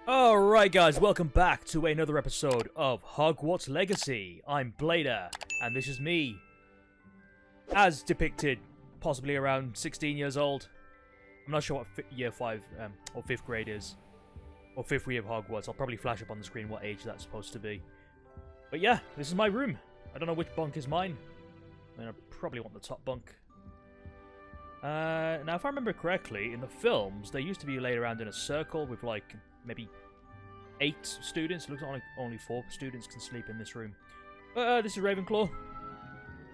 Alright guys, welcome back to another episode of Hogwarts Legacy. I'm Blader, and this is me, as depicted, possibly around 16 years old. I'm not sure what year 5 or 5th grade is, or 5th year of Hogwarts. I'll probably flash up on the screen what age that's supposed to be. But yeah, this is my room. I don't know which bunk is mine. I mean, I probably want the top bunk. Now, if I remember correctly, in the films, they used to be laid around in a circle with, like, maybe 8 students. It looks like only 4 students can sleep in this room. This is Ravenclaw.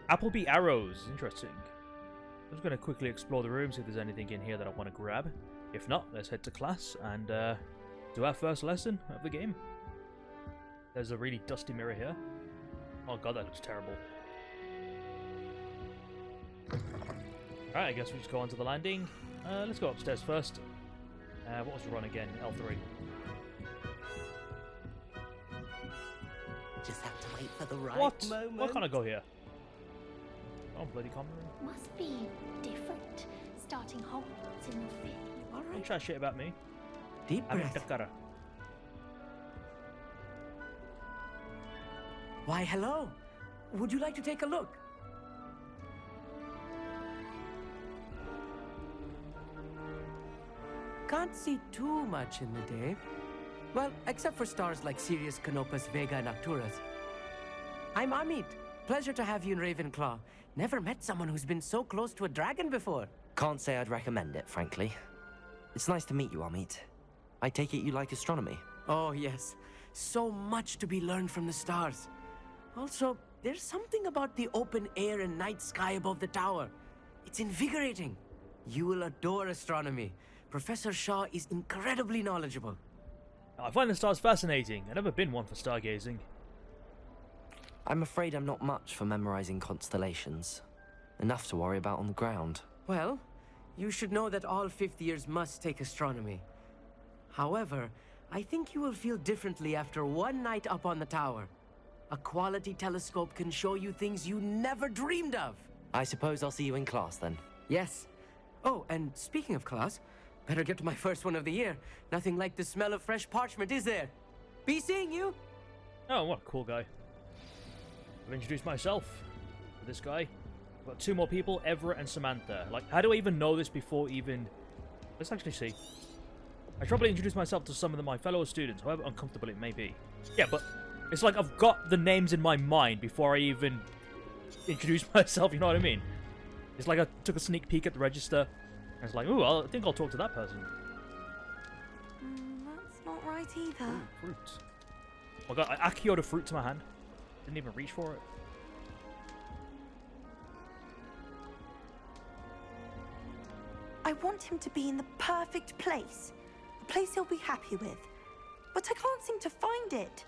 Appleby arrows. Interesting. I'm just going to quickly explore the room, see if there's anything in here that I want to grab. If not, let's head to class and do our first lesson of the game. There's a really dusty mirror here. Oh god, that looks terrible. Alright, I guess we just go onto the landing. Let's go upstairs first. What was the run again? L3. Just have to wait for the right moment. What can't I go here? Oh, bloody common room. Must be different, starting Hogwarts in the 5th. All Don't right. try shit about me. Deep I'm in breath. Takara. Why, hello. Would you like to take a look? Can't see too much in the day. Well, except for stars like Sirius, Canopus, Vega, and Arcturus. I'm Amit. Pleasure to have you in Ravenclaw. Never met someone who's been so close to a dragon before. Can't say I'd recommend it, frankly. It's nice to meet you, Amit. I take it you like astronomy. Oh, yes. So much to be learned from the stars. Also, there's something about the open air and night sky above the tower. It's invigorating. You will adore astronomy. Professor Shaw is incredibly knowledgeable. I find the stars fascinating. I've never been one for stargazing. I'm afraid I'm not much for memorizing constellations. Enough to worry about on the ground. Well, you should know that all 5th years must take astronomy. However, I think you will feel differently after one night up on the tower. A quality telescope can show you things you never dreamed of. I suppose I'll see you in class then. Yes. Oh, and speaking of class, better get to my first one of the year. Nothing like the smell of fresh parchment, is there? Be seeing you. Oh, what a cool guy. I've introduced myself to this guy. I've got 2 more people, Everett and Samantha. Like, how do I even know this before even... Let's actually see. I should probably introduce myself to some of my fellow students, however uncomfortable it may be. Yeah, but it's like I've got the names in my mind before I even introduce myself, you know what I mean? It's like I took a sneak peek at the register, and it's like, ooh, I think I'll talk to that person. That's not right either. Ooh, fruit. Oh god, I Accio'd a fruit to my hand. Didn't even reach for it. I want him to be in the perfect place. A place he'll be happy with. But I can't seem to find it.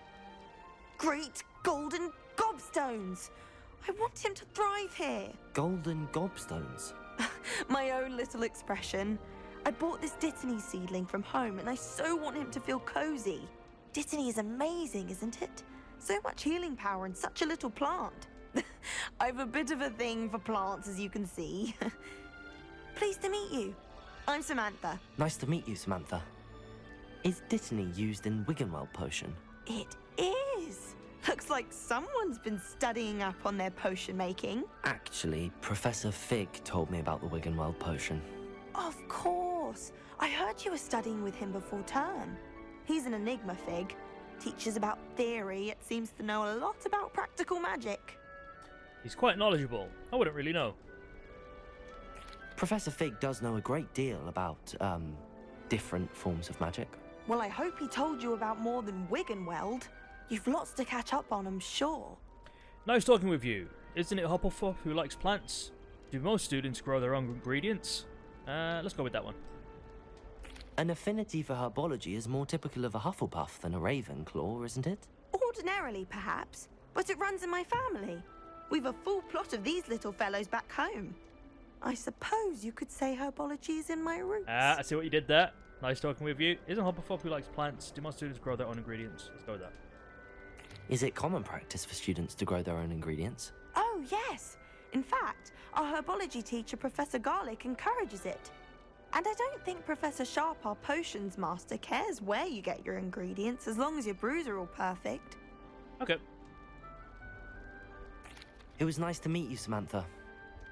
Great golden gobstones! I want him to thrive here. Golden gobstones. My own little expression. I bought this Dittany seedling from home and I so want him to feel cozy. Dittany is amazing, isn't it? So much healing power in such a little plant. I've a bit of a thing for plants, as you can see. Pleased to meet you. I'm Samantha. Nice to meet you, Samantha. Is Dittany used in Wiggenweld potion? It is. Looks like someone's been studying up on their potion making. Actually, Professor Fig told me about the Wiggenweld potion. Of course. I heard you were studying with him before term. He's an enigma, Fig. Teaches about theory, it seems to know a lot about practical magic. He's quite knowledgeable. I wouldn't really know. Professor Fig does know a great deal about, different forms of magic. Well, I hope he told you about more than Wiggenweld. You've lots to catch up on, I'm sure. Nice talking with you. Isn't it Hufflepuff who likes plants? Do most students grow their own ingredients? Let's go with that one. An affinity for herbology is more typical of a Hufflepuff than a Ravenclaw, isn't it? Ordinarily, perhaps, but it runs in my family. We've a full plot of these little fellows back home. I suppose you could say herbology is in my roots. I see what you did there. Nice talking with you. Isn't Hufflepuff who likes plants? Do most students grow their own ingredients? Let's go with that. Is it common practice for students to grow their own ingredients? Oh, yes. In fact, our herbology teacher, Professor Garlick, encourages it. And I don't think Professor Sharp, our potions master, cares where you get your ingredients as long as your brews are all perfect. Okay. It was nice to meet you, Samantha.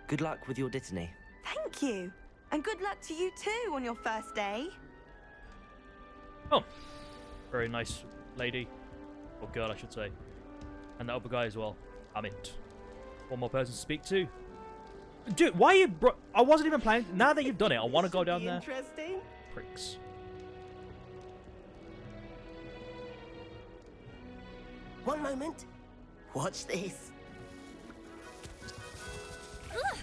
Good luck with your dittany. Thank you. And good luck to you too on your first day. Oh, very nice lady. Or girl, I should say. And that other guy as well. I'm it. One more person to speak to. Dude, why are you... I wasn't even planning... Now that you've done it, I want to go down there. Interesting. Pricks. One moment. Watch this. Ugh!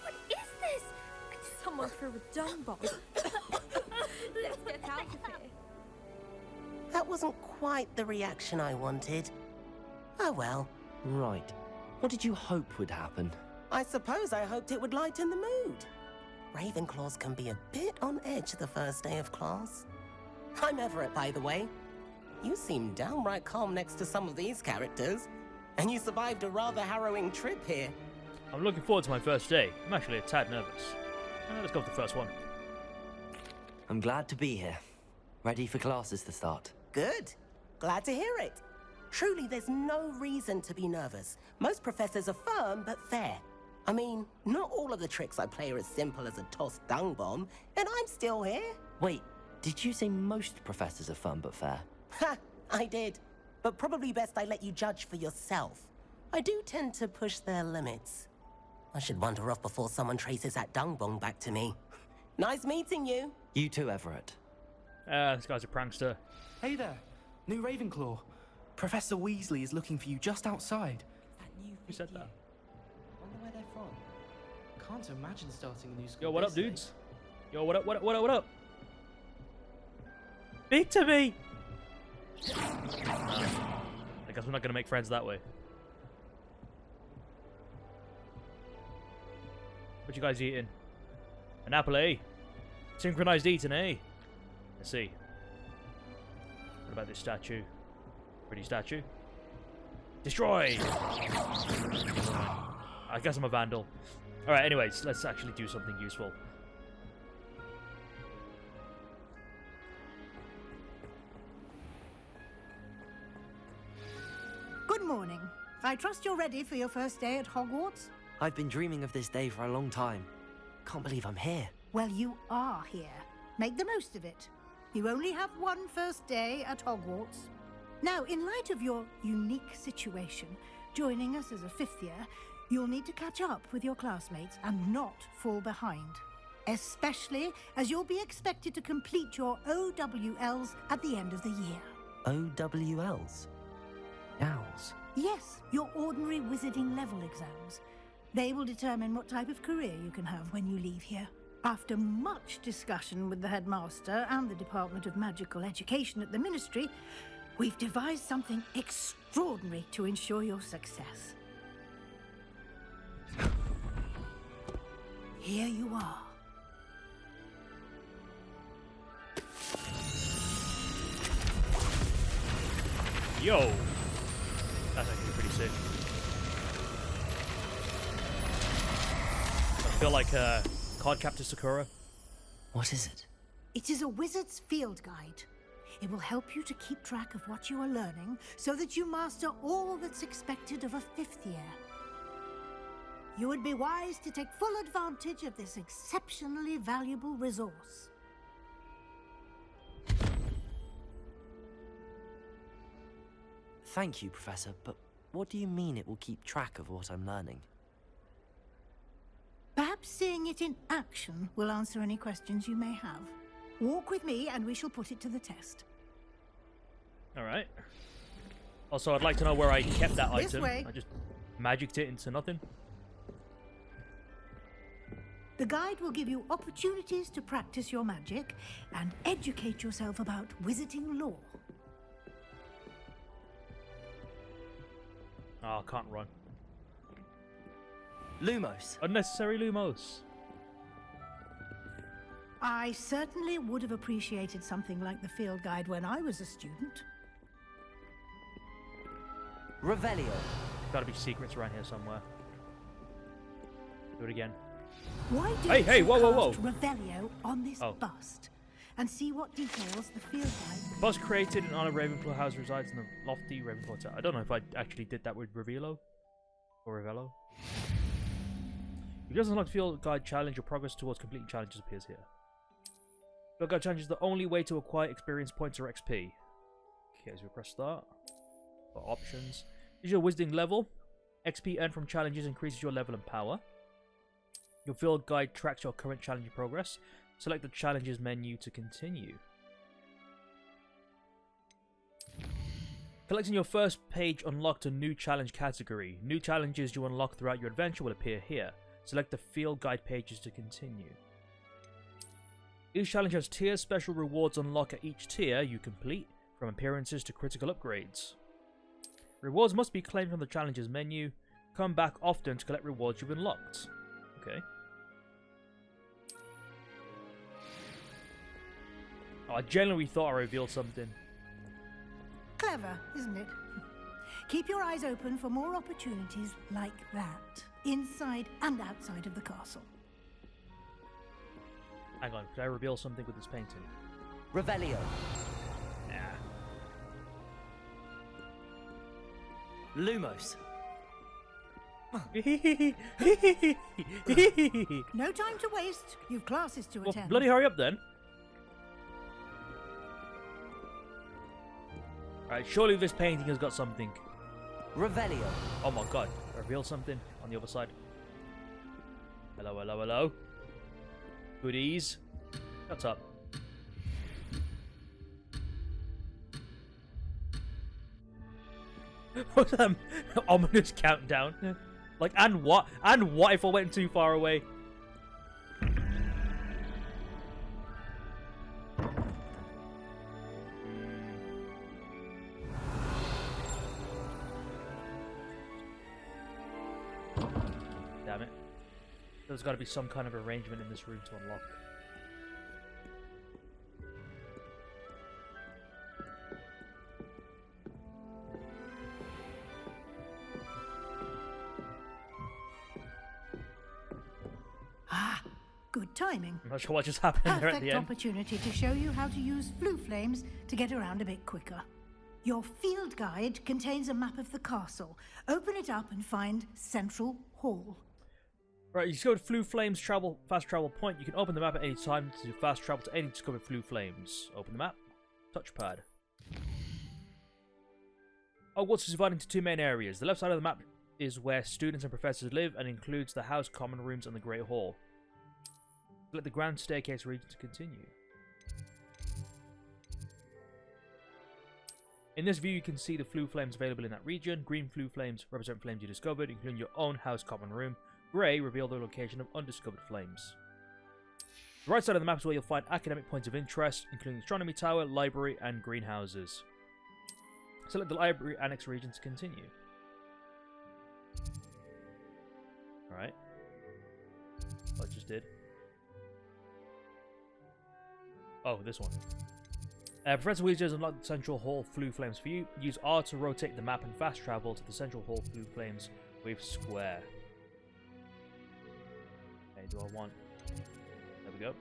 What is this? Someone threw a dung bomb. Let's get out of here. That wasn't quite the reaction I wanted. Oh well. Right. What did you hope would happen? I suppose I hoped it would lighten the mood. Ravenclaws can be a bit on edge the first day of class. I'm Everett, by the way. You seem downright calm next to some of these characters. And you survived a rather harrowing trip here. I'm looking forward to my first day. I'm actually a tad nervous. Let's go with the first one. I'm glad to be here. Ready for classes to start. Good. Glad to hear it. Truly, there's no reason to be nervous. Most professors are firm but fair. I mean, not all of the tricks I play are as simple as a tossed dung bomb, and I'm still here. Wait, did you say most professors are fun but fair? Ha! I did. But probably best I let you judge for yourself. I do tend to push their limits. I should wander off before someone traces that dung bomb back to me. Nice meeting you. You too, Everett. This guy's a prankster. Hey there, new Ravenclaw. Professor Weasley is looking for you just outside. That new Who said that? Wonder where they're from. Can't imagine starting a new school. Yo, what up, this late. dudes? Yo, what up, what up, what up, what up? Speak to me! I guess we're not gonna make friends that way. What you guys eating? An apple, eh? Synchronized eating, eh? Let's see. What about this statue? Pretty statue. Destroy! I guess I'm a vandal. Alright, anyways, let's actually do something useful. Good morning. I trust you're ready for your first day at Hogwarts? I've been dreaming of this day for a long time. Can't believe I'm here. Well, you are here. Make the most of it. You only have one first day at Hogwarts. Now, in light of your unique situation, joining us as a fifth year, you'll need to catch up with your classmates and not fall behind. Especially as you'll be expected to complete your OWLs at the end of the year. OWLs? Owls? Yes, your ordinary wizarding level exams. They will determine what type of career you can have when you leave here. After much discussion with the headmaster and the Department of Magical Education at the Ministry, we've devised something extraordinary to ensure your success. Here you are. Yo! That's actually pretty sick. I feel like Card Captor Sakura. What is it? It is a wizard's field guide. It will help you to keep track of what you are learning so that you master all that's expected of a fifth year. You would be wise to take full advantage of this exceptionally valuable resource. Thank you, Professor, but what do you mean it will keep track of what I'm learning? Perhaps seeing it in action will answer any questions you may have. Walk with me and we shall put it to the test. Alright. Also, I'd like to know where I kept that This item. way. I just magicked it into nothing. The guide will give you opportunities to practice your magic and educate yourself about wizarding lore. Oh, I can't run. Lumos! Unnecessary Lumos. I certainly would have appreciated something like the field guide when I was a student. Revelio! Gotta be secrets around here somewhere. Do it again. Why don't Hey, you whoa, whoa, whoa. cast Revelio on this Oh. bust and see what details the field guide. Bus created in honor of Ravenclaw House resides in the lofty Ravenclaw Tower. I don't know if I actually did that with Revelo. Or Revello. If it doesn't unlock Field Guide Challenge, your progress towards completing challenges appears here. Field Guide Challenge is the only way to acquire experience points or XP. Okay, so we press start. For options. Is your Wizarding level. XP earned from challenges increases your level and power. Your Field Guide tracks your current challenge progress. Select the challenges menu to continue. Collecting your first page unlocked a new challenge category. New challenges you unlock throughout your adventure will appear here. Select the field guide pages to continue. Each challenge has tiers. Special rewards unlock at each tier you complete, from appearances to critical upgrades. Rewards must be claimed from the challenges menu. Come back often to collect rewards you've unlocked. Okay. Oh, I genuinely thought I revealed something. Clever, isn't it? Keep your eyes open for more opportunities like that, inside and outside of the castle. Hang on, could I reveal something with this painting? Revelio. Nah. Lumos. No time to waste. You've classes to Well, attend. bloody hurry up then. Alright, surely this painting has got something. Revelio. Oh my god, I revealed something on the other side. Hello, hello, hello. Goodies. Shut up. What's that ominous countdown? Like, and what? And what if I went too far away? Damn it. There's got to be some kind of arrangement in this room to unlock. Good timing. I'm not sure what just happened there at Perfect the end. opportunity to show you how to use flue flames to get around a bit quicker. Your field guide contains a map of the castle. Open it up and find Central Hall. Right, you discovered Flue Flames fast travel point. You can open the map at any time to fast travel to any discovered Flue Flames. Open the map. Touchpad. Hogwarts is divided into two main areas. The left side of the map is where students and professors live and includes the house, common rooms, and the Great Hall. Select the Grand Staircase region to continue. In this view, you can see the Flue Flames available in that region. Green Flue Flames represent flames you discovered, including your own house, common room. Grey reveal the location of undiscovered flames. The right side of the map is where you'll find academic points of interest, including Astronomy Tower, Library, and Greenhouses. Select the Library Annex region to continue. Alright. What I just did. Oh, this one. Professor Weasley has unlocked the Central Hall Flue Flames for you. Use R to rotate the map and fast travel to the Central Hall Flue Flames with square. Okay, do I want... There we go.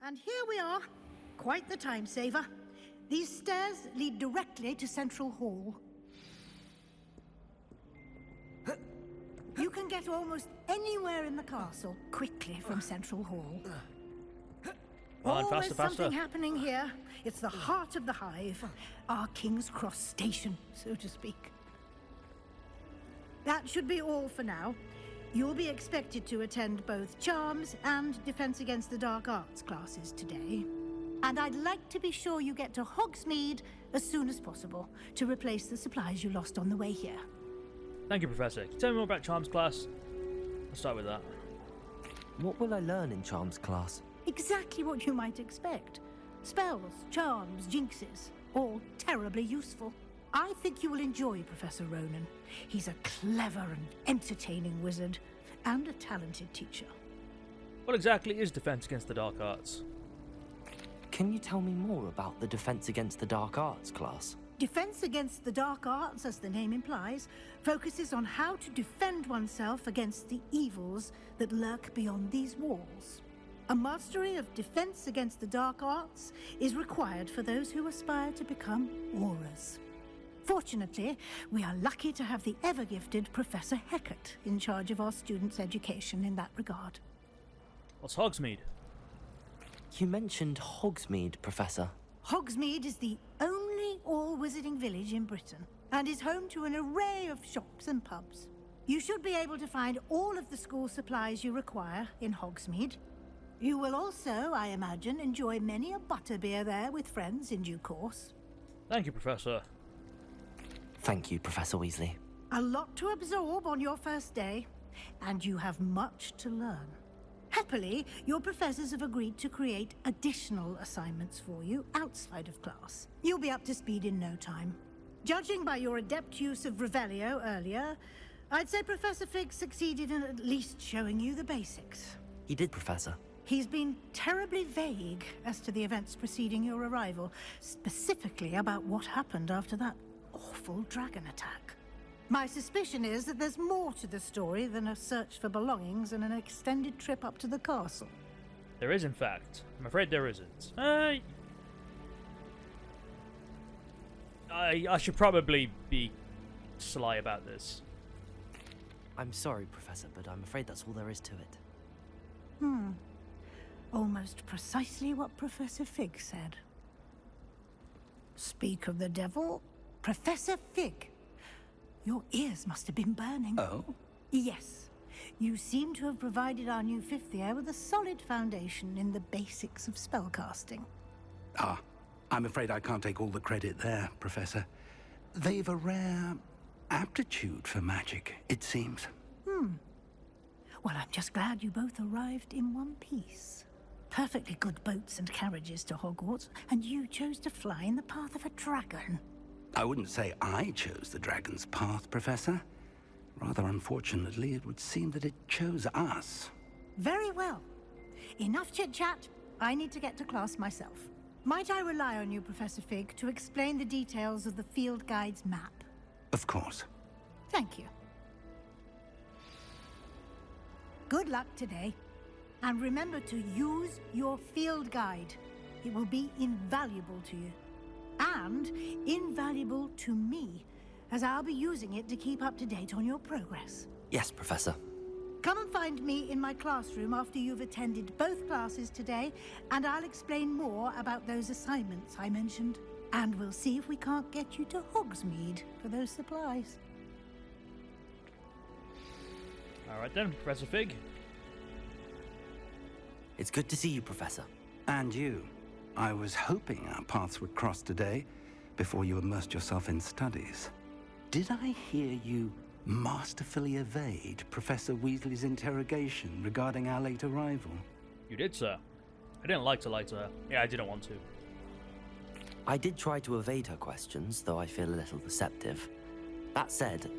And here we are. Quite the time saver. These stairs lead directly to Central Hall. You can get almost anywhere in the castle quickly from Central Hall. Come on, faster, Always faster. something happening here. It's the heart of the hive, our King's Cross station, so to speak. That should be all for now. You'll be expected to attend both Charms and Defense Against the Dark Arts classes today. And I'd like to be sure you get to Hogsmeade as soon as possible to replace the supplies you lost on the way here. Thank you, Professor. Can you tell me more about Charms class? Let's start with that. What will I learn in Charms class? Exactly what you might expect. Spells, charms, jinxes, all terribly useful. I think you will enjoy Professor Ronan. He's a clever and entertaining wizard, and a talented teacher. What exactly is Defense Against the Dark Arts? Can you tell me more about the Defense Against the Dark Arts class? Defense Against the Dark Arts, as the name implies, focuses on how to defend oneself against the evils that lurk beyond these walls. A mastery of Defense Against the Dark Arts is required for those who aspire to become Aurors. Fortunately, we are lucky to have the ever-gifted Professor Heckert in charge of our students' education in that regard. What's Hogsmeade? You mentioned Hogsmeade, Professor. Hogsmeade is the only all-wizarding village in Britain and is home to an array of shops and pubs. You should be able to find all of the school supplies you require in Hogsmeade. You will also, I imagine, enjoy many a butterbeer there with friends in due course. Thank you, Professor. Thank you, Professor Weasley. A lot to absorb on your first day, and you have much to learn. Happily, your professors have agreed to create additional assignments for you outside of class. You'll be up to speed in no time. Judging by your adept use of Revelio earlier, I'd say Professor Fig succeeded in at least showing you the basics. He did, Professor. He's been terribly vague as to the events preceding your arrival, specifically about what happened after that awful dragon attack. My suspicion is that there's more to the story than a search for belongings and an extended trip up to the castle. There is, in fact. I'm afraid there isn't. I should probably be sly about this. I'm sorry, Professor, but I'm afraid that's all there is to it. Almost precisely what Professor Fig said. Speak of the devil, Professor Fig. Your ears must have been burning. Oh? Yes. You seem to have provided our new fifth year with a solid foundation in the basics of spellcasting. Ah, I'm afraid I can't take all the credit there, Professor. They've a rare aptitude for magic, it seems. Well, I'm just glad you both arrived in one piece. Perfectly good boats and carriages to Hogwarts, and you chose to fly in the path of a dragon. I wouldn't say I chose the dragon's path, Professor. Rather unfortunately, it would seem that it chose us. Very well. Enough chit-chat. I need to get to class myself. Might I rely on you, Professor Fig, to explain the details of the field guide's map? Of course. Thank you. Good luck today. And remember to use your field guide. It will be invaluable to you. And invaluable to me, as I'll be using it to keep up to date on your progress. Yes, Professor. Come and find me in my classroom after you've attended both classes today, and I'll explain more about those assignments I mentioned. And we'll see if we can't get you to Hogsmeade for those supplies. Alright then, Professor Fig. It's good to see you, Professor. And you. I was hoping our paths would cross today, before you immersed yourself in studies. Did I hear you masterfully evade Professor Weasley's interrogation regarding our late arrival? You did, sir. I didn't like to lie to her. Yeah, I didn't want to. I did try to evade her questions, though I feel a little deceptive. That said,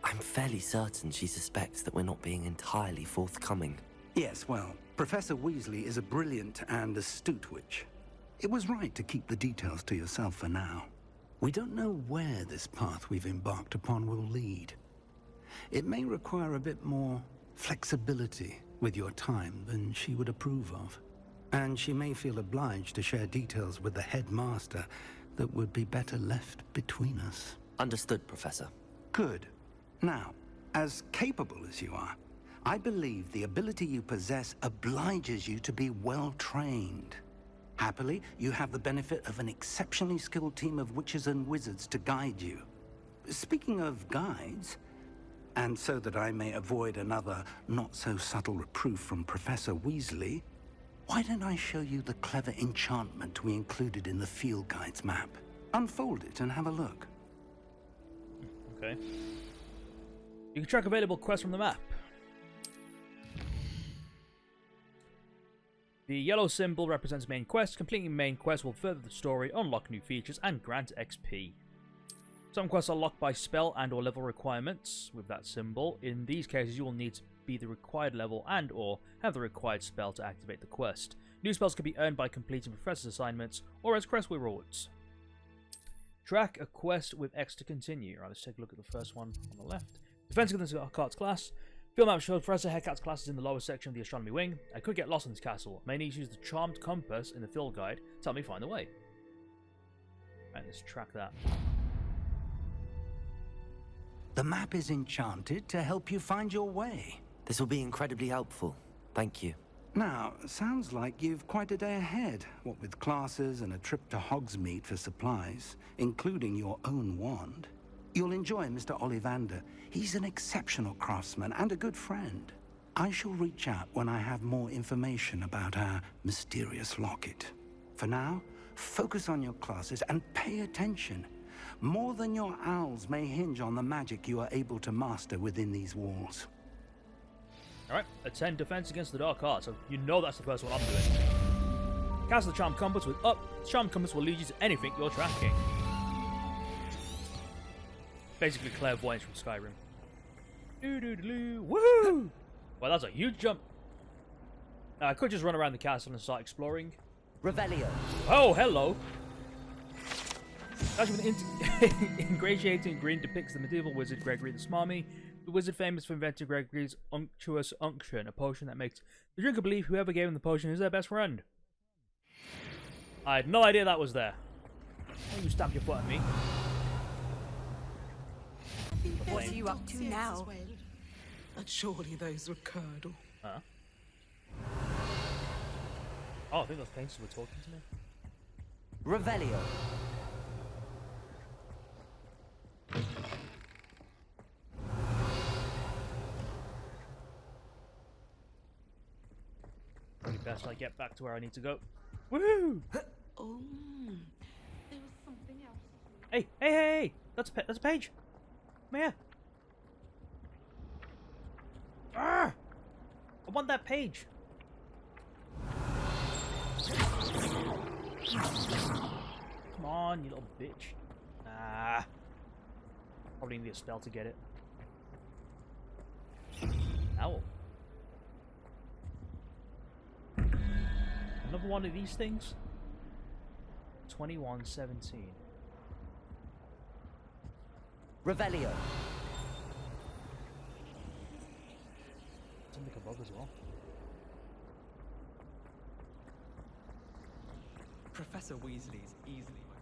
I'm fairly certain she suspects that we're not being entirely forthcoming. Yes, well, Professor Weasley is a brilliant and astute witch. It was right to keep the details to yourself for now. We don't know where this path we've embarked upon will lead. It may require a bit more flexibility with your time than she would approve of. And she may feel obliged to share details with the headmaster that would be better left between us. Understood, Professor. Good. Now, as capable as you are, I believe the ability you possess obliges you to be well-trained. Happily, you have the benefit of an exceptionally skilled team of witches and wizards to guide you. Speaking of guides, and so that I may avoid another not-so-subtle reproof from Professor Weasley, why don't I show you the clever enchantment we included in the field guide's map? Unfold it and have a look. Okay. You can track available quests from the map. The yellow symbol represents main quest. Completing main quest will further the story, unlock new features, and grant XP. Some quests are locked by spell and or level requirements with that symbol. In these cases, you will need to be the required level and or have the required spell to activate the quest. New spells can be earned by completing professor's assignments or as quest rewards. Track a quest with X to continue. Alright, let's take a look at the first one on the left. Defense against the Hogwarts class. Field map shows Professor Hecate's class is in the lower section of the astronomy wing. I could get lost in this castle. May need to use the charmed compass in the field guide to help me find the way. Alright, let's track that. The map is enchanted to help you find your way. This will be incredibly helpful. Thank you. Now, sounds like you've quite a day ahead, what with classes and a trip to Hogsmeade for supplies, including your own wand. You'll enjoy Mr. Ollivander. He's an exceptional craftsman and a good friend. I shall reach out when I have more information about our mysterious locket. For now, focus on your classes and pay attention. More than your owls may hinge on the magic you are able to master within these walls. Alright, attend defense against the dark arts. So you know that's the first one I'm doing. Cast the charmed compass with up. The charmed compass will lead you to anything you're tracking. Basically clairvoyance from Skyrim. Doo-doo-doo-doo. Woohoo! Well, that's a huge jump. I could just run around the castle and start exploring. Revelio. Oh, hello! Actually, with an ingratiating grin depicts the medieval wizard Gregory the Smarmy, the wizard famous for inventing Gregory's unctuous unction, a potion that makes the drinker believe whoever gave him the potion is their best friend. I had no idea that was there. Why you stamp your foot at me? What are you up to now? And surely those were curdle. Huh? Oh, I think those painters were talking to me. Revelio. Probably best I get back to where I need to go. Woohoo! Oh, there was something else. Hey, hey, hey, hey! That's a page. Come here. Ah! I want that page. Come on, you little bitch. Ah. Probably need a spell to get it. Owl. Another one of these things? 2117. Revelio. Something above as well. Professor Weasley is easily my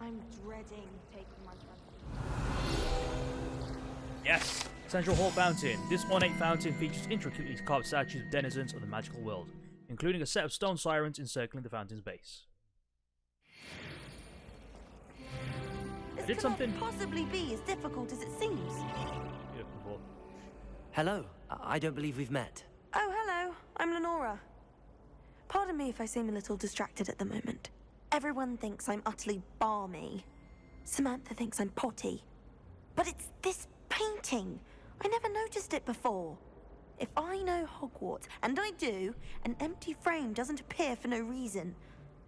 I'm dreading taking my front. Yes! Central Hall Fountain. This ornate fountain features intricately carved statues of denizens of the magical world, including a set of stone sirens encircling the fountain's base. This did something. cannot possibly be as difficult as it seems. Beautiful. Hello. I don't believe we've met. Oh, hello. I'm Lenora. Pardon me if I seem a little distracted at the moment. Everyone thinks I'm utterly balmy. Samantha thinks I'm potty. But it's this painting. I never noticed it before. If I know Hogwarts, and I do, an empty frame doesn't appear for no reason.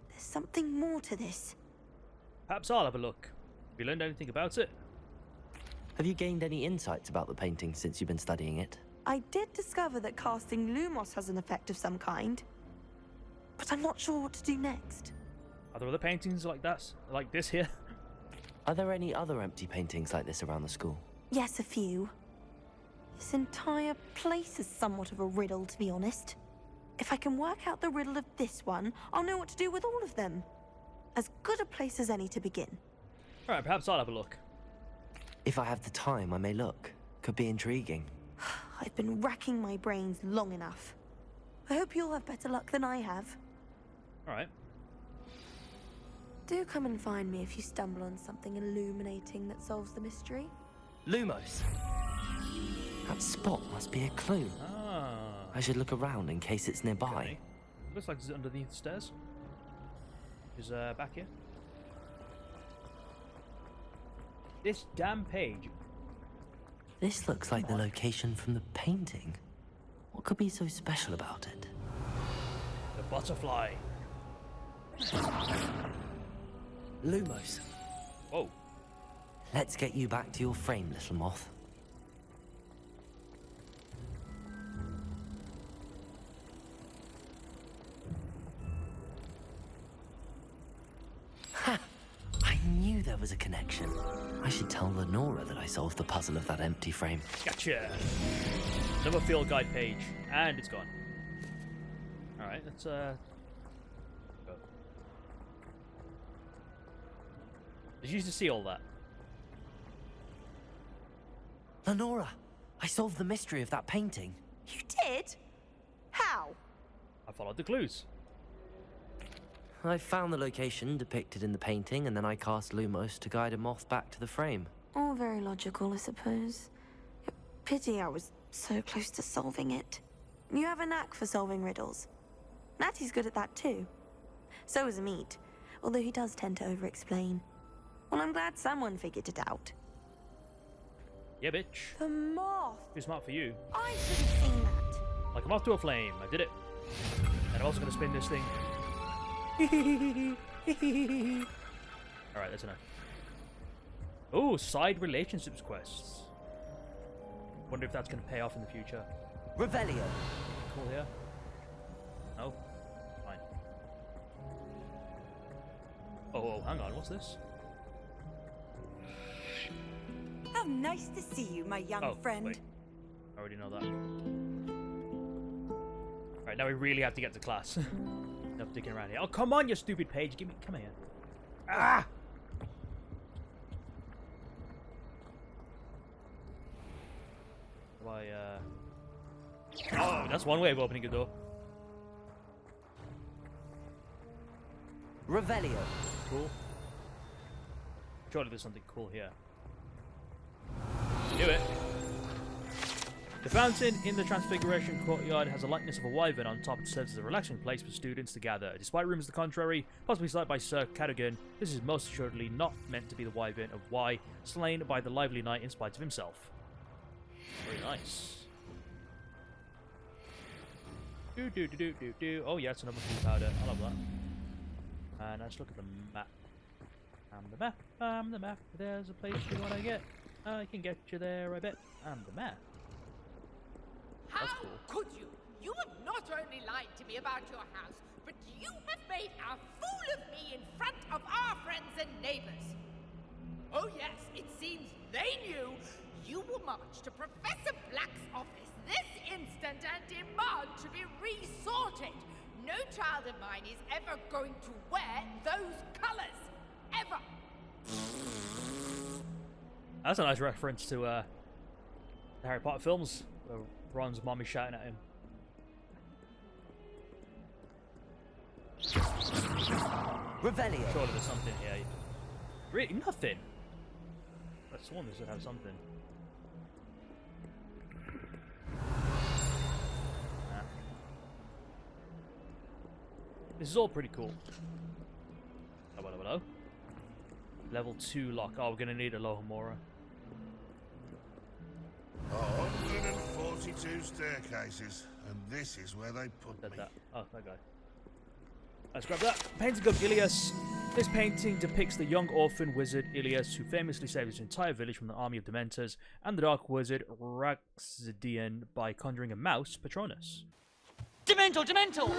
There's something more to this. Perhaps I'll have a look. Have you learned anything about it? Have you gained any insights about the painting since you've been studying it? I did discover that casting Lumos has an effect of some kind. But I'm not sure what to do next. Are there other paintings like that? Like this here? Are there any other empty paintings like this around the school? Yes, a few. This entire place is somewhat of a riddle, to be honest. If I can work out the riddle of this one, I'll know what to do with all of them. As good a place as any to begin. Alright, perhaps I'll have a look. If I have the time, I may look. Could be intriguing. I've been racking my brains long enough. I hope you'll have better luck than I have. Alright. Do come and find me if you stumble on something illuminating that solves the mystery. Lumos. That spot must be a clue. Ah. I should look around in case it's nearby. Okay. Looks like it's underneath the stairs. Is back here. This damn page. This looks like the location from the painting. What could be so special about it? The butterfly. Lumos. Whoa. Let's get you back to your frame, little moth. there was a connection. I should tell Lenora that I solved the puzzle of that empty frame. Gotcha. Another field guide page, and it's gone. All right, let's go. Did you used to see all that? Lenora, I solved the mystery of that painting. You did? How? I followed the clues. I found the location depicted in the painting, and then I cast Lumos to guide a moth back to the frame. All very logical, I suppose. Pity I was so close to solving it. You have a knack for solving riddles. Natty's good at that too. So is Amit, although he does tend to over-explain. Well, I'm glad someone figured it out. Yeah, bitch. The moth! Too smart for you. I should have seen that. Like a moth to a flame. I did it. And I'm also going to spin this thing. Alright, that's enough. Oh, side relationships quests. Wonder if that's going to pay off in the future. Revelio. Cool here. No? Fine. Oh, hang on, what's this? How nice to see you, my young friend. Wait. I already know that. Alright, now we really have to get to class. Enough dicking around here. Oh, come on, you stupid page. Come here. Ah! Oh, that's one way of opening a door. Revelio. Cool. Surely there's something cool here. Do it. The fountain in the Transfiguration Courtyard has a likeness of a wyvern on top. It serves as a relaxing place for students to gather. Despite rumours to the contrary, possibly cited by Sir Cadogan, this is most assuredly not meant to be the wyvern of Y, slain by the lively knight in spite of himself. Very nice. Oh yeah, it's another blue powder. I love that. And let's look at the map. I'm the map. There's a place you want to get. I can get you there, I bet. I'm the map. How That's cool. could you? You have not only lied to me about your house, but you have made a fool of me in front of our friends and neighbors. Oh yes, it seems they knew you will march to Professor Black's office this instant and demand to be resorted. No child of mine is ever going to wear those colors. Ever. That's a nice reference to the Harry Potter films. Ron's mom is shouting at him. Revelio. Surely there's something here. Really? Nothing? I sworn this would have something. Nah. This is all pretty cool. Hello, hello, hello. Level 2 lock. Oh, we're going to need a Lohomora. 142 staircases, and this is where they put me. That. Oh, that guy. Let's grab that. Painting of Ilias. This painting depicts the young orphan wizard Ilias, who famously saved his entire village from the army of Dementors, and the dark wizard Raxidian by conjuring a mouse, Patronus. Dementor! Dementor!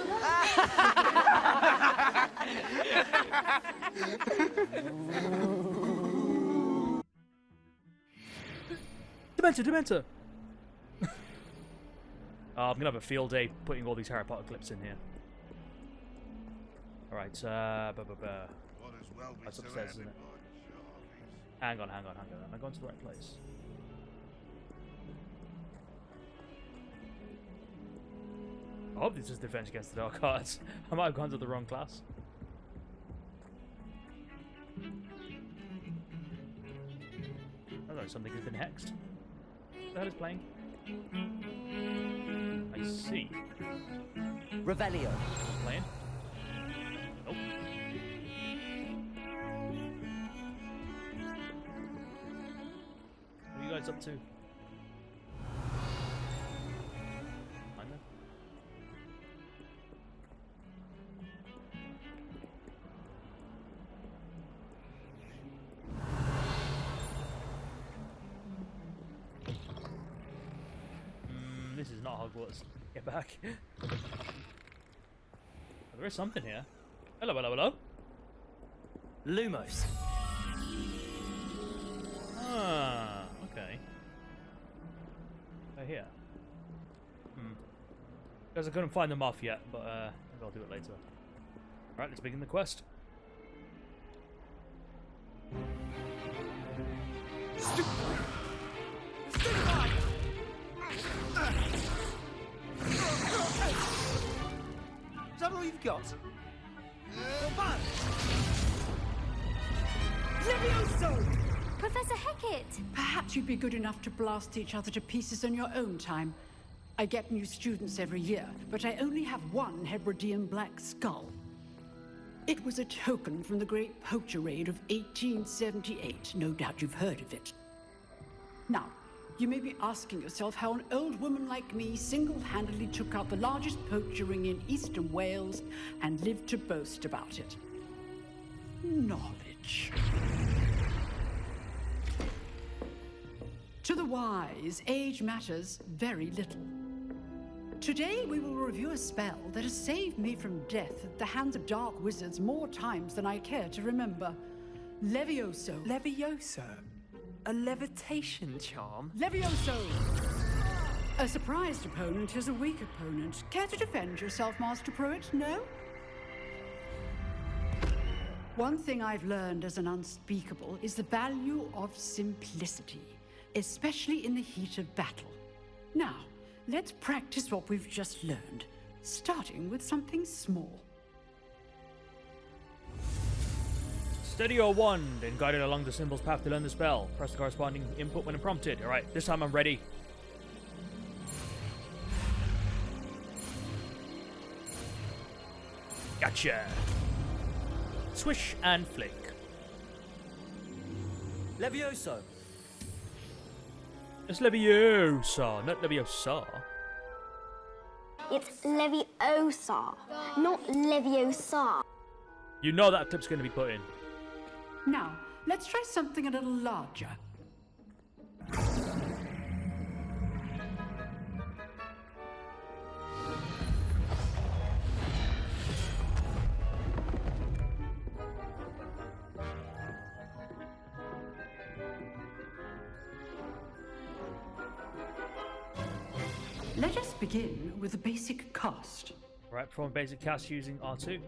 Dementor! Oh, I'm gonna have a field day putting all these Harry Potter clips in here. Alright, that's upstairs, isn't it? Hang on. Am I going to the right place? I hope this is Defense Against the Dark Arts. I might have gone to the wrong class. Oh no, something has been hexed. That is playing. I see. Revelio. Playing. Nope. What are you guys up to? Mind that? This is not Hogwarts. Get back. Oh, there is something here. Hello. Lumos. Ah, okay. They're here. Because I couldn't find them off yet, but maybe I'll do it later. Alright, let's begin the quest. Is that all you've got? Levioso! Professor Hecat! Perhaps you'd be good enough to blast each other to pieces on your own time. I get new students every year, but I only have one Hebridean black skull. It was a token from the Great Poacher Raid of 1878. No doubt you've heard of it. Now, you may be asking yourself how an old woman like me single-handedly took out the largest poacher ring in eastern Wales and lived to boast about it. Knowledge. To the wise, age matters very little. Today we will review a spell that has saved me from death at the hands of dark wizards more times than I care to remember. Levioso. Levioso? A levitation charm? Levioso! A surprised opponent is a weak opponent. Care to defend yourself, Master Pruitt? No? One thing I've learned as an unspeakable is the value of simplicity, especially in the heat of battle. Now, let's practice what we've just learned, starting with something small. Steady your wand and guide it along the symbol's path to learn the spell. Press the corresponding input when prompted. Alright, this time I'm ready. Gotcha! Swish and flick. Levioso! It's Leviosa, not Leviosa. It's Leviosa, not Leviosa. You know that clip's going to be put in. Now, let's try something a little larger. Let us begin with a basic cast. Right, perform a basic cast using R2.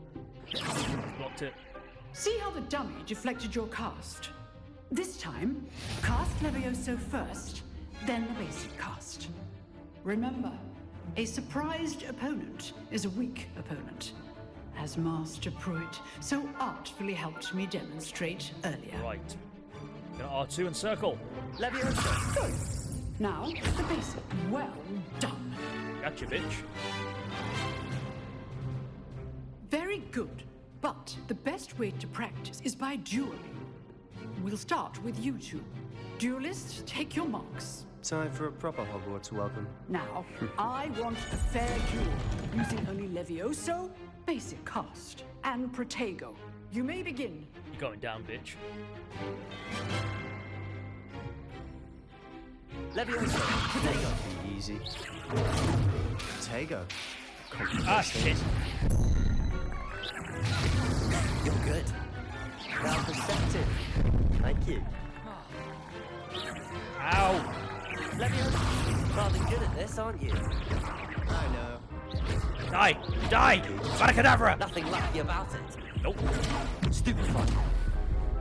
Blocked it. See how the dummy deflected your cast? This time, cast Levioso first, then the basic cast. Remember, a surprised opponent is a weak opponent, as Master Pruitt so artfully helped me demonstrate earlier. Right. Gonna R2 and circle. Levioso. Good. Now, the basic. Well done. Gotcha, bitch. Very good. But the best way to practice is by dueling. We'll start with you two. Duelists, take your marks. Time for a proper Hogwarts welcome. Now, I want a fair duel, using only Levioso, basic cast, and Protego. You may begin. You're going down, bitch. Levioso. Protego. Be easy. Protego. Ah, shit. You're good. Now perceptive. Thank you. Ow. Levioso, rather good at this, aren't you? I know. Die! Die! Baracadabra! Nothing lucky about it. Nope. Stupefied.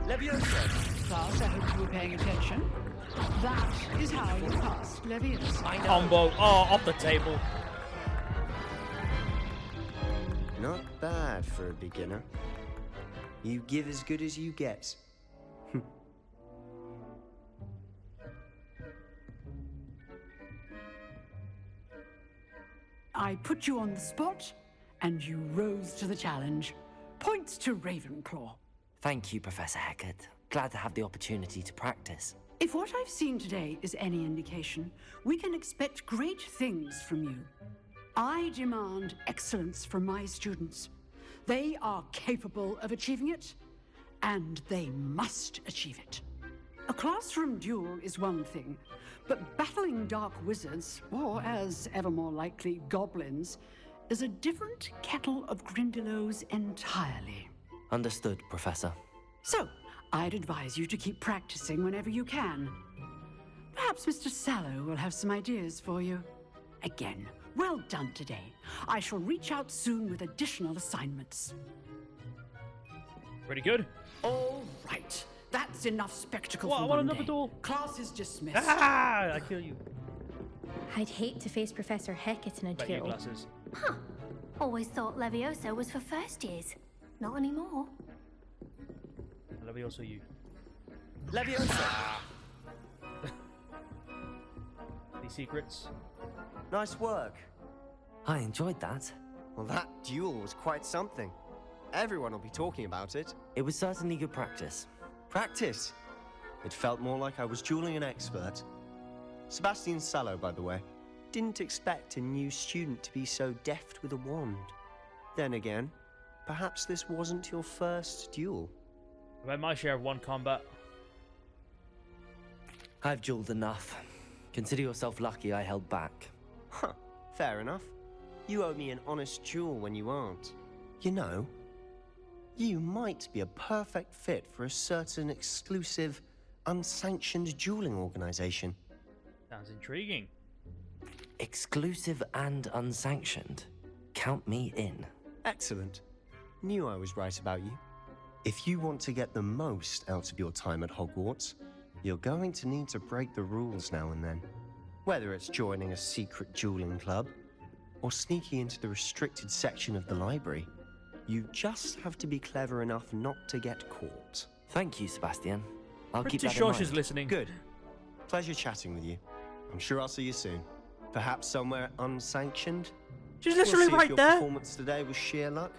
Levioso. Class, I hope you were paying attention. That is how you cast Levioso. I know. Combo. Oh, off the table. Not bad for a beginner. You give as good as you get. I put you on the spot, and you rose to the challenge. Points to Ravenclaw. Thank you, Professor Hecat. Glad to have the opportunity to practice. If what I've seen today is any indication, we can expect great things from you. I demand excellence from my students. They are capable of achieving it, and they must achieve it. A classroom duel is one thing, but battling dark wizards, or as ever more likely, goblins, is a different kettle of Grindylows entirely. Understood, Professor. So, I'd advise you to keep practicing whenever you can. Perhaps Mr. Sallow will have some ideas for you. Again, well done today. I shall reach out soon with additional assignments. Pretty good. All right. That's enough spectacle What, for I want one another day. door. Class is dismissed. Ah! I kill you. I'd hate to face Professor Hecat in a Bet you duel. glasses. Huh. Always thought Levioso was for first years. Not anymore. Levioso, you. Levioso! Any secrets? Nice work. I enjoyed that. Well, that duel was quite something. Everyone will be talking about it. It was certainly good practice. Practice? It felt more like I was dueling an expert. Sebastian Sallow, by the way. Didn't expect a new student to be so deft with a wand. Then again, perhaps this wasn't your first duel. I've had my share of one combat. I've dueled enough. Consider yourself lucky I held back. Huh, fair enough. You owe me an honest duel when you aren't. You know, you might be a perfect fit for a certain exclusive, unsanctioned dueling organization. Sounds intriguing. Exclusive and unsanctioned. Count me in. Excellent. Knew I was right about you. If you want to get the most out of your time at Hogwarts, you're going to need to break the rules now and then. Whether it's joining a secret dueling club, or sneaking into the restricted section of the library, you just have to be clever enough not to get caught. Thank you, Sebastian. I'll keep Pretty that sure in she's mind. listening. Good. Pleasure chatting with you. I'm sure I'll see you soon. Perhaps somewhere unsanctioned? She's literally We'll see right if your there. performance today was sheer luck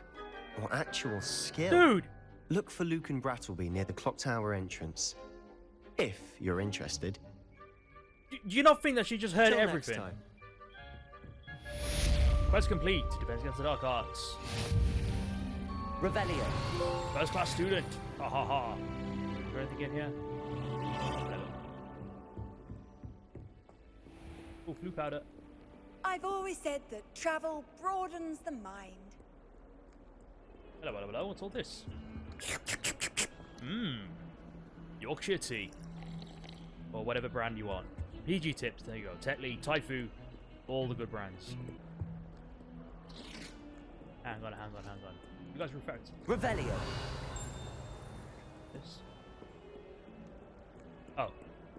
or actual skill. Dude! Look for Luke and Brattleby near the clock tower entrance. If you're interested. Do you not think that she just heard Till next everything? time. Quest complete. Defense against the dark arts. Revelio. First class student. Ha ha ha. Is there anything in here? Oh, flu powder. I've always said that travel broadens the mind. Hello, hello, hello. What's all this? Mmm. Yorkshire tea. Or whatever brand you want. PG tips. There you go. Tetley, Taifu. All the good brands. Hang on. You guys reflect. Revelio. This. Oh.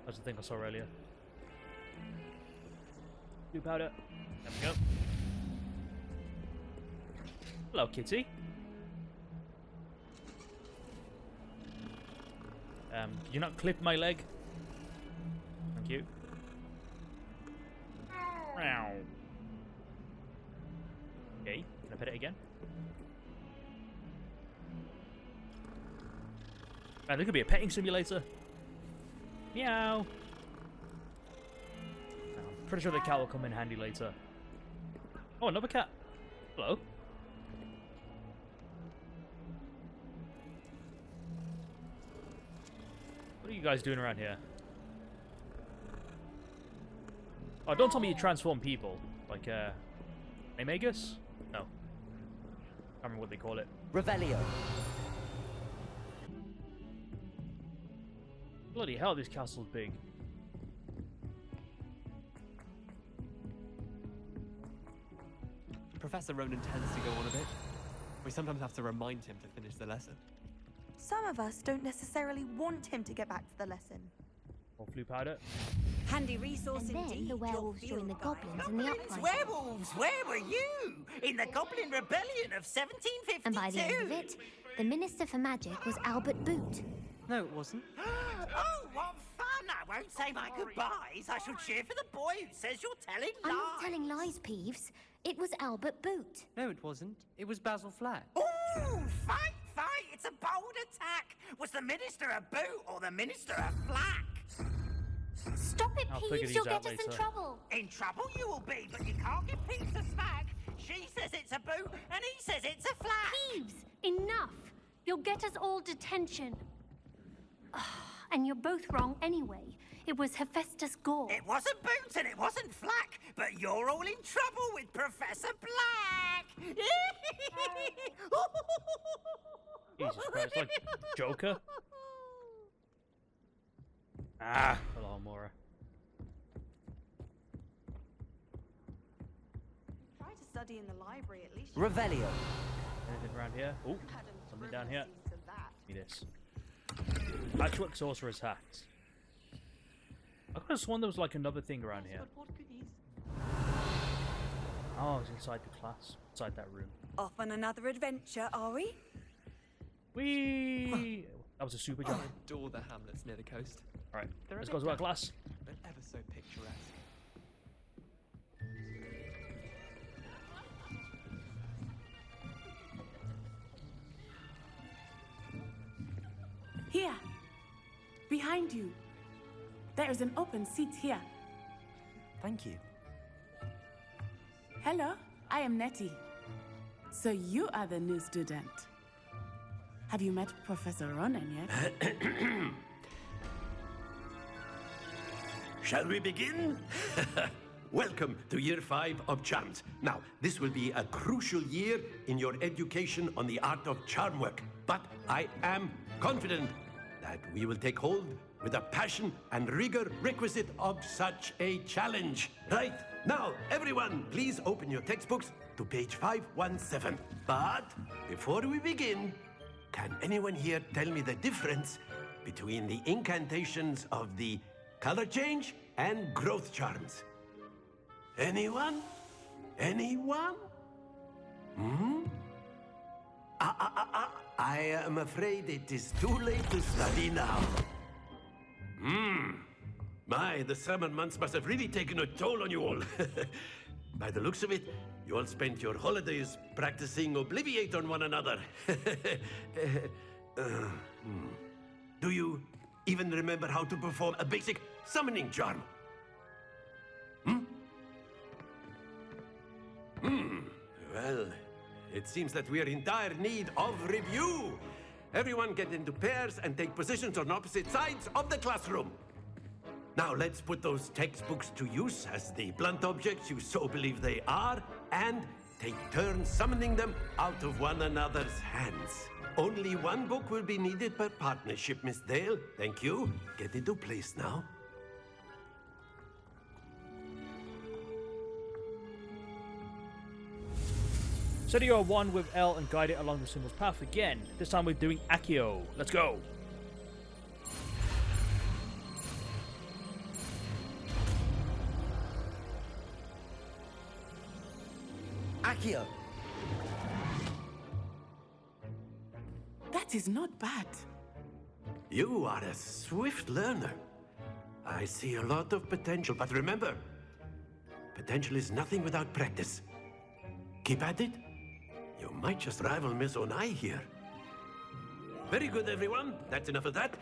That's the thing I saw earlier. Blue powder. There we go. Hello, kitty. Could you not clip my leg? Thank you. Meow. Okay, can I pet it again? Man, there could be a petting simulator. Meow. I'm pretty sure the cat will come in handy later. Oh, another cat. Hello. What are you guys doing around here? Oh, don't tell me you transform people. Like, Amagus? No. I can't remember what they call it. Revelio. Bloody hell, this castle's big. Professor Ronan tends to go on a bit. We sometimes have to remind him to finish the lesson. Some of us don't necessarily want him to get back to the lesson. Or flu powder. Handy resource And then indeed. the werewolves your joined the field guide. goblins in the uprising. Werewolves, where were you? In the Goblin Rebellion of 1752? And by the end of it, the Minister for Magic was Albert Boot. No, it wasn't. Oh, what fun! I won't say my goodbyes. I shall cheer for the boy who says you're telling lies. I'm not telling lies, Peeves. It was Albert Boot. No, it wasn't. It was Basil Flack. Ooh, fight! It's a bold attack. Was the Minister a boot or the Minister a flack? Stop it, I'll figure Peeves. these You'll out get us in later. trouble. In trouble you will be, but you can't give Peeves a smack. She says it's a boot and he says it's a flack. Peeves, enough. You'll get us all detention. And you're both wrong anyway. It was Hephaestus Gore. It wasn't boot and it wasn't flack, but you're all in trouble with Professor Black. Jesus Christ, like Joker. Ah, hello, Mora. study in the library at least. Revelio. Anything around here? Oh, something down here. Give me this. Actual sorcerer's hat. I could have sworn there was like another thing around here. Oh, it's inside the class. Inside that room. Off on another adventure, are we? Whee! That was a super jump. I adore the hamlets near the coast. Alright, They're a let's bit go to our dull, class. but ever so picturesque. Here, behind you. There is an open seat here. Thank you. Hello, I am Nettie. So you are the new student. Have you met Professor Ronan yet? Shall we begin? Welcome to Year 5 of Charms. Now, this will be a crucial year in your education on the art of charm work. But I am confident that we will take hold with the passion and rigor requisite of such a challenge. Right, now, everyone, please open your textbooks to page 517. But before we begin, can anyone here tell me the difference between the incantations of the color change and growth charms? Anyone? Anyone? Hmm? I am afraid it is too late to study now. My, the summer months must have really taken a toll on you all. By the looks of it, you all spent your holidays practicing Obliviate on one another. Do you even remember how to perform a basic summoning charm? Well, it seems that we are in dire need of review. Everyone get into pairs and take positions on opposite sides of the classroom. Now let's put those textbooks to use as the blunt objects you so believe they are, and take turns summoning them out of one another's hands. Only one book will be needed per partnership, Miss Dale. Thank you. Get into place now. Study your wand with L and guide it along the symbol's path again. This time we're doing Accio. Let's go. Accio. That is not bad. You are a swift learner. I see a lot of potential, but remember, potential is nothing without practice. Keep at it. You might just rival Miss Onai here. Very good, everyone. That's enough of that.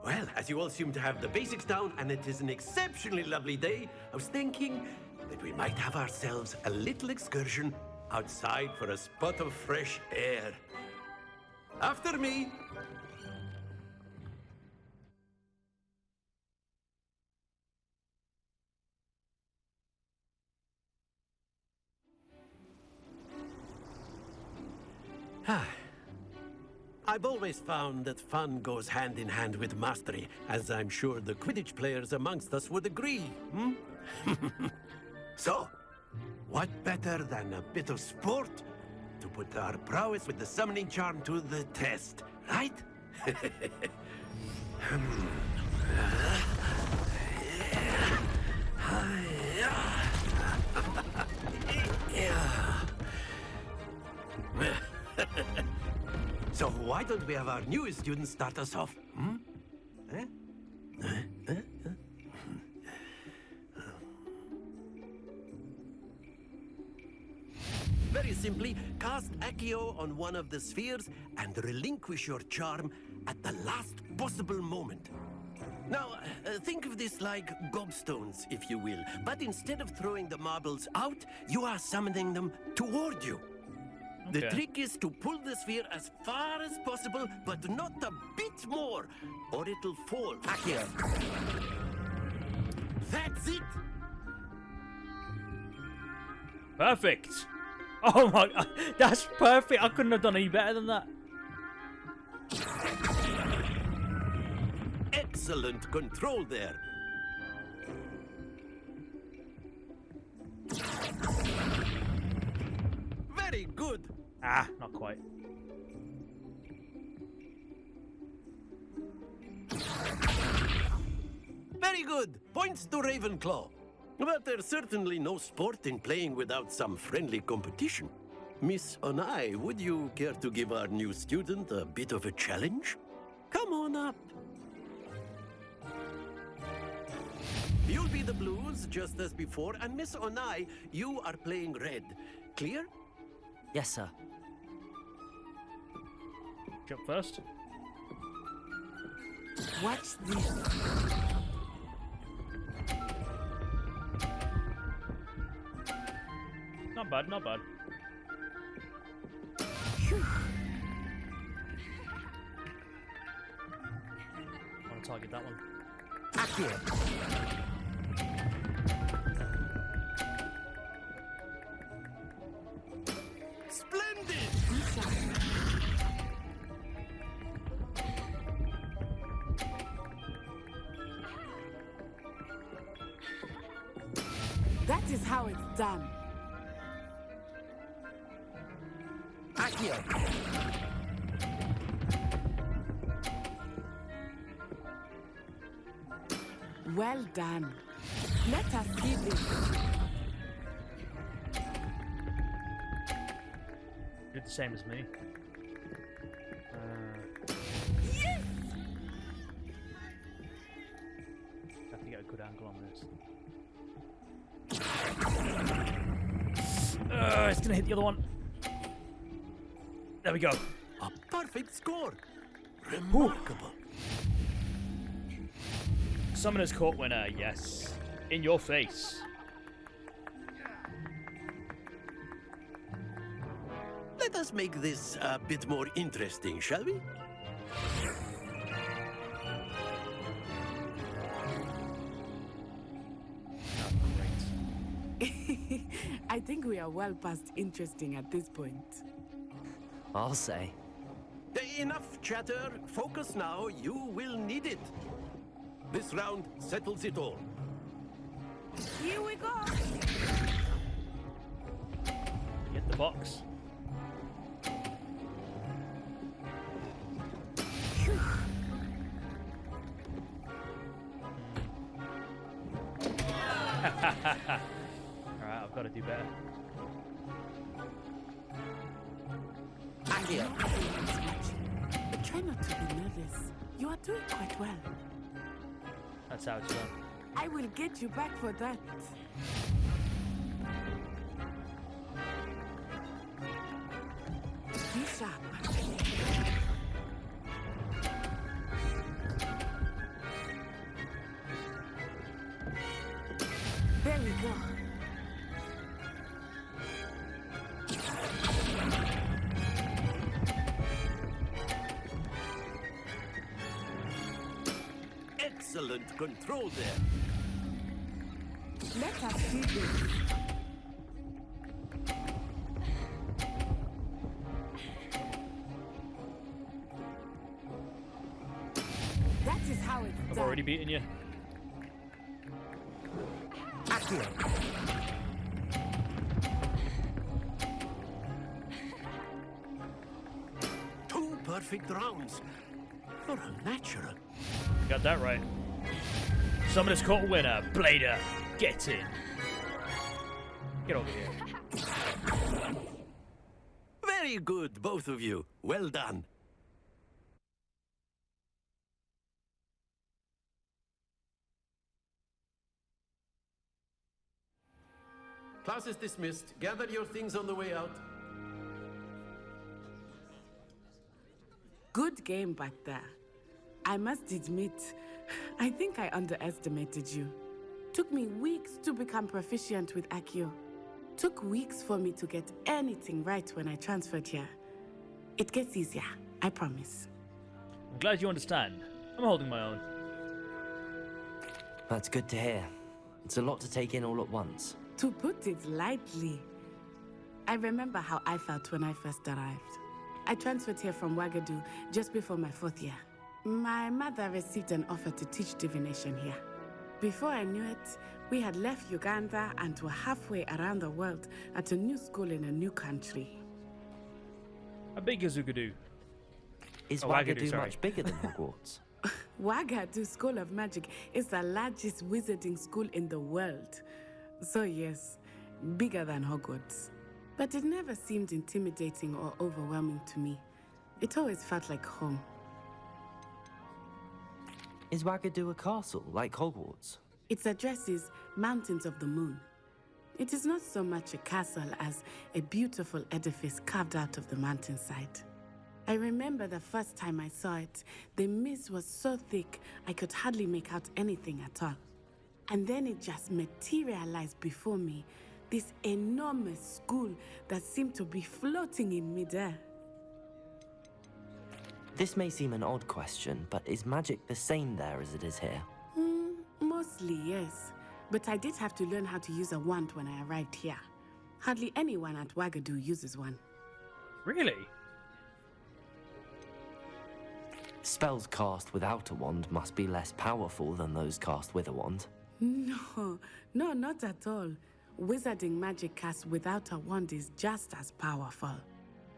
Well, as you all seem to have the basics down, and it is an exceptionally lovely day, I was thinking that we might have ourselves a little excursion outside for a spot of fresh air. After me. I've always found that fun goes hand in hand with mastery, as I'm sure the Quidditch players amongst us would agree, So, what better than a bit of sport to put our prowess with the summoning charm to the test, right? So why don't we have our newest student start us off? Very simply, cast Accio on one of the spheres and relinquish your charm at the last possible moment. Now, think of this like gobstones, if you will. But instead of throwing the marbles out, you are summoning them toward you. The trick is to pull the sphere as far as possible, but not a bit more, or it'll fall. Accio. That's it! Perfect. Oh my god, that's perfect. I couldn't have done any better than that. Excellent control there. Ah, not quite. Very good. Points to Ravenclaw. But there's certainly no sport in playing without some friendly competition. Miss Onai, would you care to give our new student a bit of a challenge? Come on up. You'll be the blues, just as before, and Miss Onai, you are playing red. Clear? Yes, sir. Jump first. Watch this. Not bad, not bad. I want to target that one. Accio. Splendid! That is how it's done. Accio. Well done. Let us see this. Did the same as me. Yes! Have to get a good angle on this. It's gonna hit the other one. There we go. A perfect score. Remarkable. Summoner's Court winner, yes. In your face. Let us make this a bit more interesting, shall we? I think we are well past interesting at this point. I'll say. Enough chatter. Focus now. You will need it. This round settles it all. Here we go. Get the box. Alright, I've got to do better. Accio. But try not to be nervous. You are doing quite well. That's how it's done. I will get you back for that. Be sharp. There we go. Excellent control there. Let us see this. That is how it's I've done. already beaten you. Accio. Two perfect rounds. You're a natural. Got that right. Summoner's Court winner, Blader. Get in. Get over here. Very good, both of you. Well done. Class is dismissed. Gather your things on the way out. Good game back there. I must admit, I think I underestimated you. Took me weeks to become proficient with Accio. Took weeks for me to get anything right when I transferred here. It gets easier, I promise. I'm glad you understand. I'm holding my own. That's good to hear. It's a lot to take in all at once. To put it lightly, I remember how I felt when I first arrived. I transferred here from Wagadu just before my 4th year. My mother received an offer to teach divination here. Before I knew it, we had left Uganda and were halfway around the world at a new school in a new country. How big is Ugadoo? Is Wagadoo, Wagadoo sorry. much bigger than Hogwarts? Wagadu School of Magic is the largest wizarding school in the world. So yes, bigger than Hogwarts. But it never seemed intimidating or overwhelming to me. It always felt like home. Is Wagadoo a castle, like Hogwarts? Its address is Mountains of the Moon. It is not so much a castle as a beautiful edifice carved out of the mountainside. I remember the first time I saw it, the mist was so thick I could hardly make out anything at all. And then it just materialized before me, this enormous school that seemed to be floating in midair. This may seem an odd question, but is magic the same there as it is here? Mostly, yes. But I did have to learn how to use a wand when I arrived here. Hardly anyone at Wagadoo uses one. Really? Spells cast without a wand must be less powerful than those cast with a wand. No, not at all. Wizarding magic cast without a wand is just as powerful.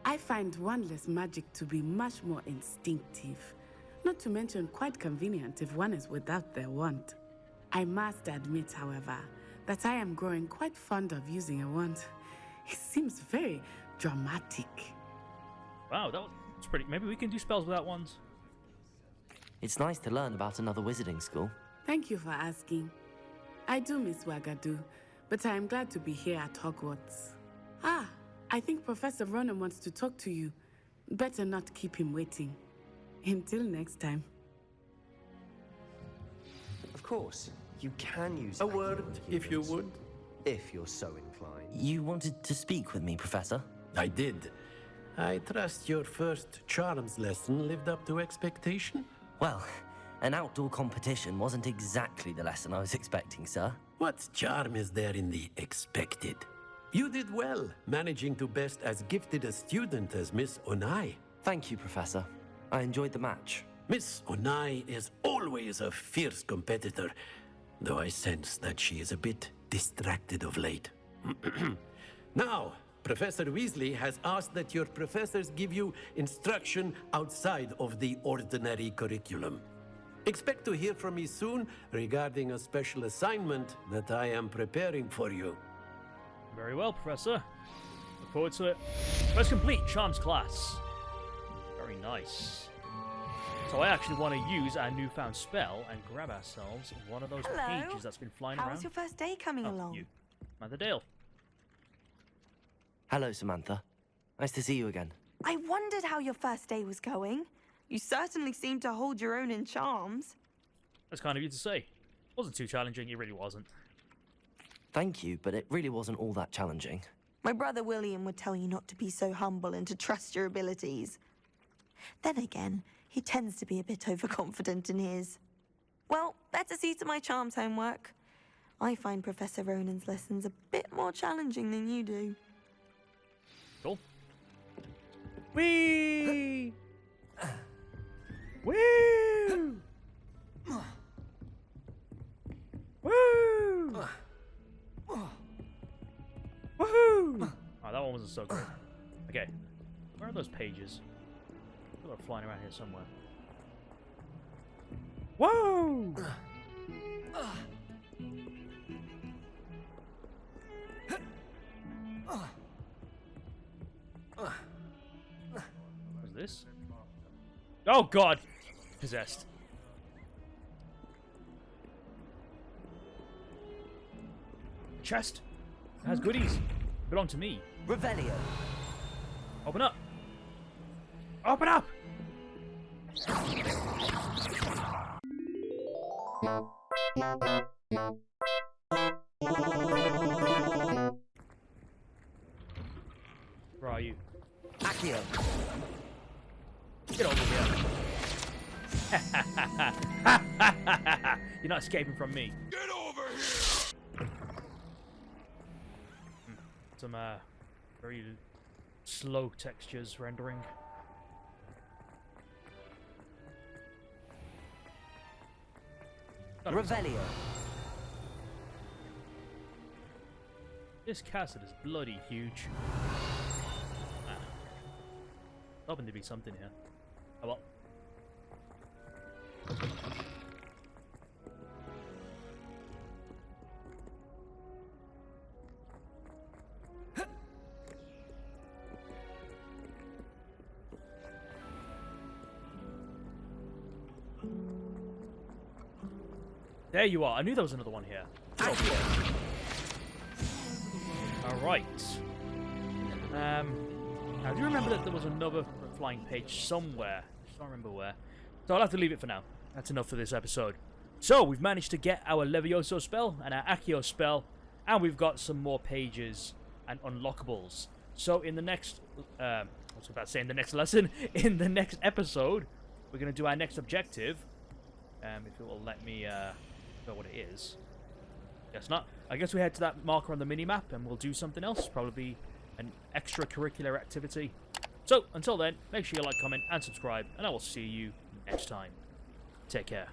I find wandless magic to be much more instinctive. Not to mention quite convenient if one is without their wand. I must admit, however, that I am growing quite fond of using a wand. It seems very dramatic. Wow, that's pretty... Maybe we can do spells without wands. It's nice to learn about another wizarding school. Thank you for asking. I do miss Wagadoo, but I am glad to be here at Hogwarts. Ah, I think Professor Ronan wants to talk to you. Better not keep him waiting. Until next time. Of course, you can use A word, if you would. if you're so inclined. You wanted to speak with me, Professor? I did. I trust your first charms lesson lived up to expectation? Well, an outdoor competition wasn't exactly the lesson I was expecting, sir. What charm is there in the expected? You did well, managing to best as gifted a student as Miss Onai. Thank you, Professor. I enjoyed the match. Miss Onai is always a fierce competitor, though I sense that she is a bit distracted of late. Now, Professor Weasley has asked that your professors give you instruction outside of the ordinary curriculum. Expect to hear from me soon regarding a special assignment that I am preparing for you. Very well, Professor. Look forward to it. Let's complete Charms class. Very nice. So I actually want to use our newfound spell and grab ourselves one of those pages that's been flying around. How's your first day coming along? You. Samantha Dale. Hello, Samantha. Nice to see you again. I wondered how your first day was going. You certainly seem to hold your own in charms. That's kind of you to say. Wasn't too challenging, it really wasn't. Thank you, but it really wasn't all that challenging. My brother William would tell you not to be so humble and to trust your abilities. Then again, he tends to be a bit overconfident in his. Well, better see to my charms homework. I find Professor Ronan's lessons a bit more challenging than you do. Cool. Whee! Woo! Woo! Woohoo! Oh, that one wasn't so good. Okay. Where are those pages? I feel like flying around here somewhere. Whoa! What's this? Oh god! Possessed. Chest. It has goodies. Belong to me. Revelio. Open up. Open up! Where are you? Accio. Get over here. You're not escaping from me. Get over here! Some very slow textures rendering. Revelio. This castle is bloody huge. Hoping to be something here. Oh well. There you are. I knew there was another one here. Alright. I do remember that there was another flying page somewhere. I don't remember where. So I'll have to leave it for now. That's enough for this episode. So we've managed to get our Levioso spell and our Accio spell, and we've got some more pages and unlockables. So in the next, I was about to say in the next lesson, in the next episode, we're going to do our next objective. If it will let me know what it is. Guess not. I guess we head to that marker on the mini-map and we'll do something else. Probably an extracurricular activity. So, until then, make sure you like, comment, and subscribe, and I will see you next time. Take care.